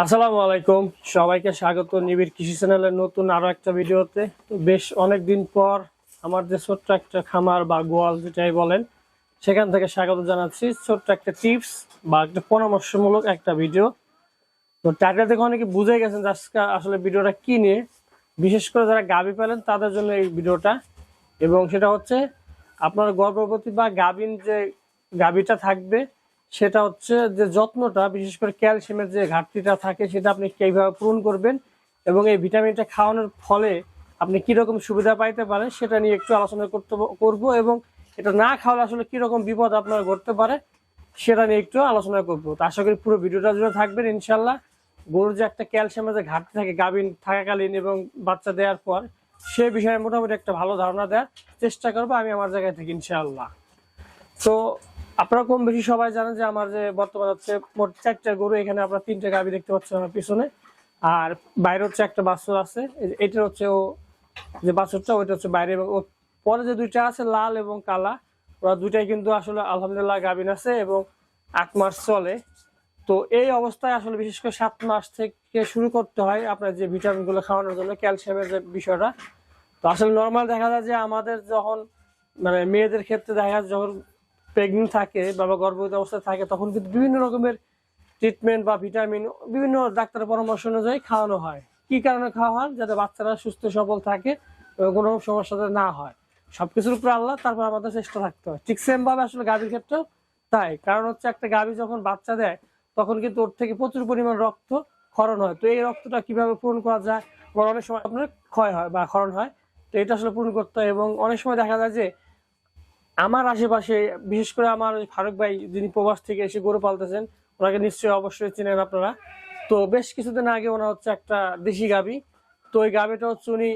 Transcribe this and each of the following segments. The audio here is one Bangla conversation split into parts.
আসসালামু আলাইকুম, সবাইকে স্বাগত নিবিড় কৃষি চ্যানেলের নতুন আরো একটা ভিডিওতে। তো বেশ অনেকদিন পর আমার যে ছোট্ট একটা খামার বা গোয়াল যেটাই বলেন সেখান থেকে স্বাগত জানাচ্ছি। ছোট্ট একটা টিপস বা একটা পরামর্শমূলক একটা ভিডিও। তো টাইটেল থেকে অনেকে বুঝে গেছেন যে আজকে আসলে ভিডিওটা কি নিয়ে। বিশেষ করে যারা গাভী পালেন তাদের জন্য এই ভিডিওটা, এবং সেটা হচ্ছে আপনার গর্ভবতী বা গাভীন যে গাভীটা থাকবে সেটা হচ্ছে যে যত্নটা, বিশেষ করে ক্যালসিয়ামের যে ঘাটতিটা থাকে সেটা আপনি কিভাবে পূরণ করবেন এবং এই ভিটামিনটা খাওয়ানোর ফলে আপনি কিরকম সুবিধা পাইতে পারেন সেটা নিয়ে একটু আলোচনা করব, এবং এটা না খাওয়ালে আসলে কিরকম বিপদ আপনার ঘটতে পারে সেটা নিয়ে একটু আলোচনা করবো। তো আশা করি পুরো ভিডিওটা জুড়ে থাকবেন ইনশাল্লাহ। গরুর যে একটা ক্যালসিয়ামের যে ঘাটতি থাকে গাভীন থাকাকালীন এবং বাচ্চা দেওয়ার পর, সে বিষয়ে মোটামুটি একটা ভালো ধারণা দেওয়ার চেষ্টা করবো আমি আমার জায়গা থেকে ইনশাআল্লাহ। তো আপনারা কম বেশি সবাই জানেন যে আমার যে বর্তমানে হচ্ছে মোট 4টা গরু, এখানে আপনারা 3টে গাভী দেখতে পাচ্ছেন আমার পিছনে, আর বাইরে হচ্ছে একটা বাছুর আছে। এটা হচ্ছে ও যে বাছুরটা, ওইটা হচ্ছে বাইরে, এবং পরে যে 2টা আছে লাল এবং কালা, ওরা 2টাই কিন্তু আসলে আলহামদুলিল্লাহ গাভীন আছে এবং 8 মাস চলে। তো এই অবস্থায় আসলে বিশেষ করে 7 মাস থেকে শুরু করতে হয় আপনার যে ভিটামিন গুলো খাওয়ানোর জন্য, ক্যালসিয়ামের যে বিষয়টা। তো আসলে নর্মাল দেখা যায় যে আমাদের যখন মানে মেয়েদের ক্ষেত্রে দেখা যায় যখন প্রেগনেন্ট থাকে বা গর্ভবতী অবস্থায় থাকে তখন কিন্তু বিভিন্ন রকমের ট্রিটমেন্ট বা ভিটামিন বিভিন্ন ডাক্তারের পরামর্শ অনুযায়ী খাওয়ানো হয়। কি কারণে খাওয়া হয়? যাতে বাচ্চারা সুস্থ সবল থাকে এবং কোনো সমস্যা যাতে না হয়। সবকিছুর উপরে আল্লাহ, তারপর আমাদের চেষ্টা থাকতে হয়। ঠিক সেম ভাবে আসলে গাভীর ক্ষেত্রেও তাই। কারণ হচ্ছে একটা গাভী যখন বাচ্চা দেয় তখন কিন্তু ওর থেকে প্রচুর পরিমাণ রক্ত ক্ষরণ হয়। তো এই রক্তটা কিভাবে পূরণ করা যায়, আবার অনেক সময় আপনার ক্ষয় হয় বা ক্ষরণ হয়। তো এটা আসলে পূরণ করতে হয়, এবং অনেক সময় দেখা যায় যে আমার আশেপাশে বিশেষ করে আমার ফারুক ভাই যিনি প্রবাস থেকে এসে গরু পালতেছেন, ওনাকে নিশ্চয়ই অবশ্যই চিনেন আপনারা। তো বেশ কিছুদিন আগে ওনার হচ্ছে একটা দেশি গাভী। তো ওই গাভীটা হচ্ছে উনি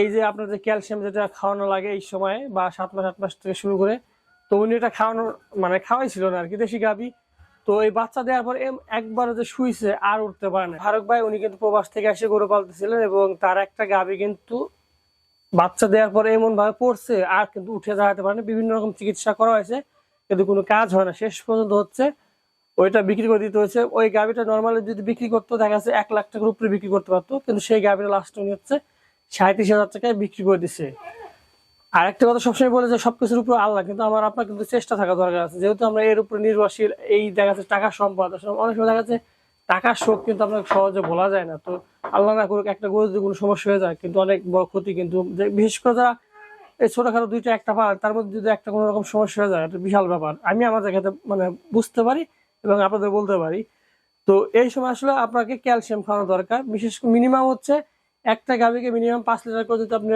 এই যে আপনার যে ক্যালসিয়াম যেটা খাওয়ানো লাগে এই সময়ে বা 7 মাস থেকে শুরু করে, তো উনি এটা খাওয়ানো মানে খাওয়াইছিল না আর কি, দেশি গাভী। তো এই বাচ্চা দেওয়ার পর একবার যে শুইছে আর উঠতে পারে না। ফারুক ভাই উনি কিন্তু প্রবাস থেকে এসে গরু পালতেছিলেন, এবং তার একটা গাভী কিন্তু বাচ্চা দেওয়ার পরে এমন ভাবে পড়ছে আর কিন্তু উঠে দাঁড়াতে পারে না। বিভিন্ন রকম চিকিৎসা করা হয়েছে কিন্তু কোনো কাজ হয় না। শেষ পর্যন্ত হচ্ছে ওইটা বিক্রি করে দিতে হয়েছে। ওই গাভিটা নর্মালি যদি বিক্রি করতো দেখা যাচ্ছে 1 লাখ টাকার উপরে বিক্রি করতে পারতো, কিন্তু সেই গাভিটা লাস্ট উনি হচ্ছে 37,000 টাকায় বিক্রি করে দিচ্ছে। আর একটা কথা সবসময় বলে যে সবকিছুর উপর আল্লাহ, কিন্তু আমার আপনার কিন্তু চেষ্টা থাকা দরকার আছে। যেহেতু আমরা এর উপরে নির্ভরশীল, এই দেখা যাচ্ছে টাকা সম্পদ, অনেক সময় দেখা যাচ্ছে টাকার শোক কিন্তু আপনাকে সহজে বলা যায় না। তো আল্লাহ না করুক একটা গরু যদি কোনো সমস্যা হয়ে যায় কিন্তু অনেক বড় ক্ষতি। কিন্তু বিশেষ করে যারা এই ছোটখাটো 2টা একটা পান তার মধ্যে যদি একটা কোনো রকম সমস্যা হয়ে যায়, এটা বিশাল ব্যাপার। আমি আমার জায়গাতে মানে বুঝতে পারি এবং আপনাদের বলতে পারি। তো এই সময় আসলে আপনাকে ক্যালসিয়াম খাওয়ানো দরকার। বিশেষ করে মিনিমাম হচ্ছে একটা গাভীকে মিনিমাম 5 লিটার করে যদি আপনি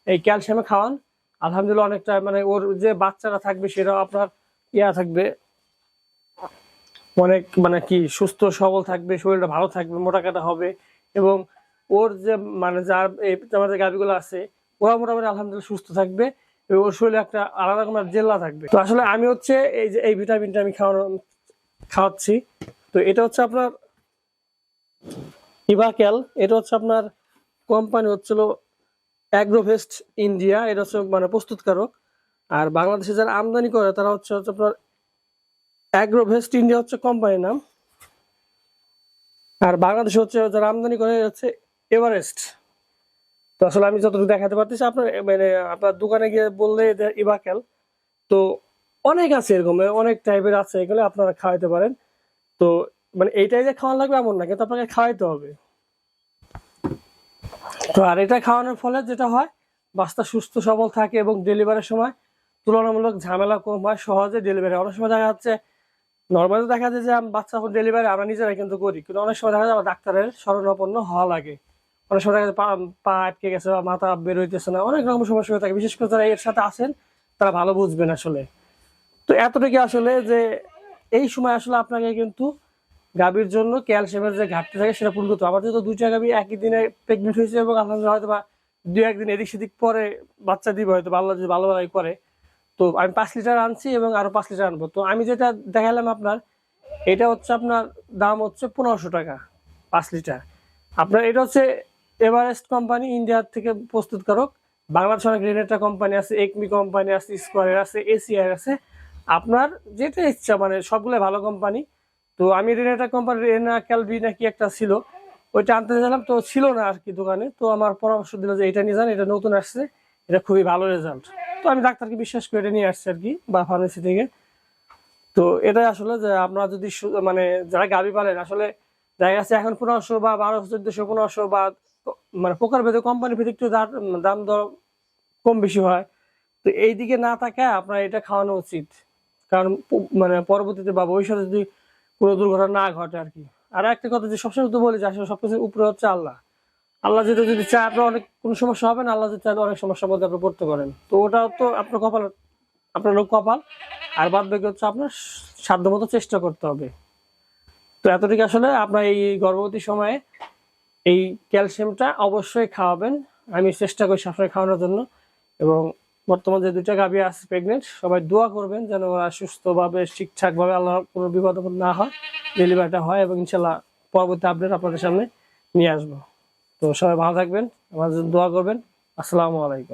এই ক্যালসিয়ামে খাওয়ান, আলহামদুলিল্লাহ অনেকটা মানে ওর যে বাচ্চারা থাকবে সেটাও আপনার থাকবে, অনেক মানে কি সুস্থ সবল থাকবে, শরীরটা ভালো থাকবে, মোটাকাটা হবে। এবং ওর যে মানে যার এই আমাদের গাভীগুলো আছে ওরা মোটামুটি আলহামদুলিল্লাহ সুস্থ থাকবে, এবং ওর শরীরে একটা আলাদা রকমের জেল্লা থাকবে। তো আসলে আমি হচ্ছে এই যে এই ভিটামিনটা আমি খাওয়াচ্ছি। তো এটা হচ্ছে আপনার ইভাক্যাল। এটা হচ্ছে আপনার কোম্পানি হচ্ছিল অ্যাগ্রোভেস্ট ইন্ডিয়া, এটা হচ্ছে মানে প্রস্তুতকারক। আর বাংলাদেশে যারা আমদানি করে তারা হচ্ছে আপনার অ্যাগ্রোভেস্ট ইন্ডিয়া হচ্ছে কোম্পানির নাম। আর বাংলাদেশে হচ্ছে যারা আমদানি করে হচ্ছে এভারেস্ট। তো আসলে আমি যতটুকু দেখাতে পারতেছি আপনার মানে আপনার দোকানে গিয়ে বললে ইভাক্যাল। তো অনেক আছে এরকম, অনেক টাইপের আছে, এগুলো আপনারা খাওয়াইতে পারেন। তো মানে এইটাই যে খাওয়ানো লাগবে এমন না, কিন্তু আপনাকে খাওয়াইতে হবে। তো আর এটা খাওয়ানোর ফলে যেটা হয় বাচ্চা সুস্থ সবল থাকে এবং ডেলিভারির সময় তুলনামূলক ঝামেলা কম হয়, সহজে ডেলিভারি। অনেক সময় দেখা যাচ্ছে নর্মালি দেখা যায় যে বাচ্চা ডেলিভারি আমরা নিজেরাই কিন্তু করি, কিন্তু অনেক সময় দেখা যায় আমার ডাক্তারের শরণাপন্ন হওয়া লাগে। অনেক সময় দেখা যায় পা আটকে গেছে বা মাথা বের হইতেছে না, অনেক রকম সমস্যা হয়ে থাকে। বিশেষ করে যারা এর সাথে আছেন তারা ভালো বুঝবেন আসলে। তো এতটুকু আসলে যে এই সময় আসলে আপনাকে কিন্তু গাভীর জন্য ক্যালসিয়ামের যে ঘাটতি থাকে সেটা পূরণ করতে হবে। আমার যেহেতু 2টা গাভী একই দিনে প্রেগনেন্ট হয়েছে এবং আলহামদুলিল্লাহ হয়তো বা 2-1 দিন এদিক সেদিক পরে বাচ্চা দিবে হয়তো, আল্লাহ যদি ভালোভাবে করে। তো আমি 5 লিটার আনছি এবং আরো 5 লিটার আনবো। তো আমি যেটা দেখালাম আপনার, এটা হচ্ছে আপনার দাম হচ্ছে 1500 টাকা 5 লিটার। আপনার এটা হচ্ছে এভারেস্ট কোম্পানি, ইন্ডিয়ার থেকে প্রস্তুতকারক। বাংলাদেশ অনেক রেনেটা কোম্পানি আছে, একমি কোম্পানি আছে, স্কোয়ারের আছে, এসিআর আছে। আপনার যেটা ইচ্ছা মানে সবগুলো ভালো কোম্পানি। তো তো আমি রেনাটা কোম্পানির রেনা ক্যালবি নাকি একটা ছিল, ওইটা আনতে গেলাম তো ছিল না আর কি দোকানে। তো আমার পরামর্শ দিল যে এটা নিয়ে যান, এটা নতুন আসছে, এটা খুবই ভালো রেজাল্ট। তো আমি ডাক্তারকে বিশ্বাস করে এটা নিয়ে আসছি আর কি, বা ফার্মেসি থেকে। তো এটাই আসলে যে আপনারা যদি মানে যারা গাভী পালেন আসলে দেখা যাচ্ছে এখন 1500 বা 1200 1400 1500 বা মানে প্রকার ভেদে কোম্পানি ভেদে একটু দাম দর কম বেশি হয়। তো এই দিকে না তাকায় আপনার এটা খাওয়ানো উচিত, কারণ মানে পরবর্তীতে বা ভবিষ্যতে যদি কোনো দুর্ঘটনা না ঘটে আর কি। আর একটা কথা যে সবসময় তো বলি যে আসলে সবকিছুর উপরে হচ্ছে আল্লাহ। আল্লাহ যদি চায় আপনার অনেক কোনো সমস্যা হবে না, আল্লাহ যদি চাইলে অনেক সমস্যার মধ্যে আপনি পড়তে পারেন। তো ওটাও তো আপনার কপাল, আপনার কপাল। আর বাদ বাকি হচ্ছে আপনার সাধ্যমতো চেষ্টা করতে হবে। তো এতটুকু আসলে আপনার এই গর্ভবতী সময়ে এই ক্যালসিয়ামটা অবশ্যই খাওয়াবেন। আমি চেষ্টা করি সবসময় খাওয়ানোর জন্য। এবং বর্তমানে যে 2টা গাভী আছে প্রেগনেন্ট, সবাই দোয়া করবেন যেন ওরা সুস্থভাবে ঠিকঠাকভাবে আল্লাহ কোনো বিপদ আপদ না হয়, ডেলিভারিটা হয়, এবং ইনশাল্লাহ পরবর্তী আপডেট আপনাদের সামনে নিয়ে আসবো। তো সবাই ভালো থাকবেন, আমার জন্য দোয়া করবেন। আসসালামু আলাইকুম।